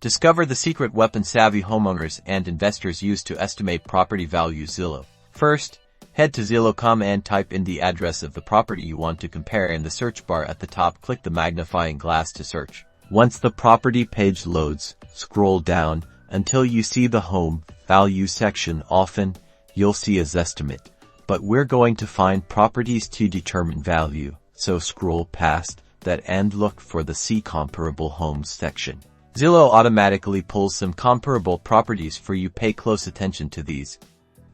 Discover the secret weapon savvy homeowners and investors use to estimate property value. Zillow. First, head to Zillow.com and type in the address of the property you want to compare. In the search bar at the top, click the magnifying glass to search. Once the property page loads, scroll down until you see the home value section. Often, you'll see a Zestimate, but we're going to find properties to determine value, so scroll past that and look for the See Comparable Homes section. Zillow automatically pulls some comparable properties for you. Pay close attention to these.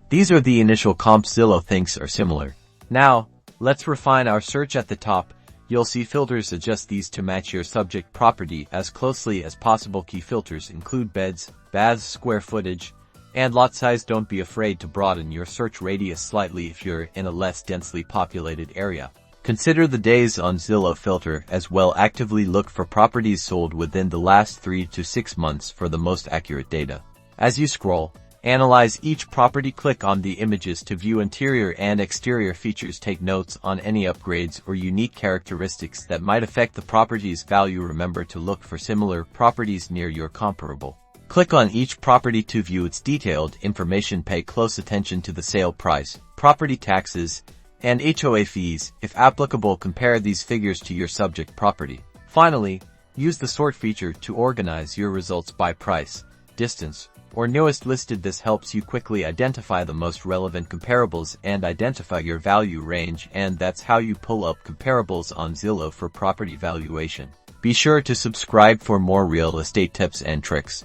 These are the initial comps Zillow thinks are similar. Now, let's refine our search. At the top, you'll see filters. Adjust these to match your subject property as closely as possible. Key filters include beds, baths, square footage, and lot size. Don't be afraid to broaden your search radius slightly if you're in a less densely populated area. Consider the days on Zillow filter as well. Actively look for properties sold within the last 3 to 6 months for the most accurate data. As you scroll, analyze each property. Click on the images to view interior and exterior features. Take notes on any upgrades or unique characteristics that might affect the property's value. Remember to look for similar properties near your comparable. Click on each property to view its detailed information. Pay close attention to the sale price, property taxes, and HOA fees. If applicable, compare these figures to your subject property. Finally, use the sort feature to organize your results by price, distance, or newest listed. This helps you quickly identify the most relevant comparables and identify your value range, and that's how you pull up comparables on Zillow for property valuation. Be sure to subscribe for more real estate tips and tricks.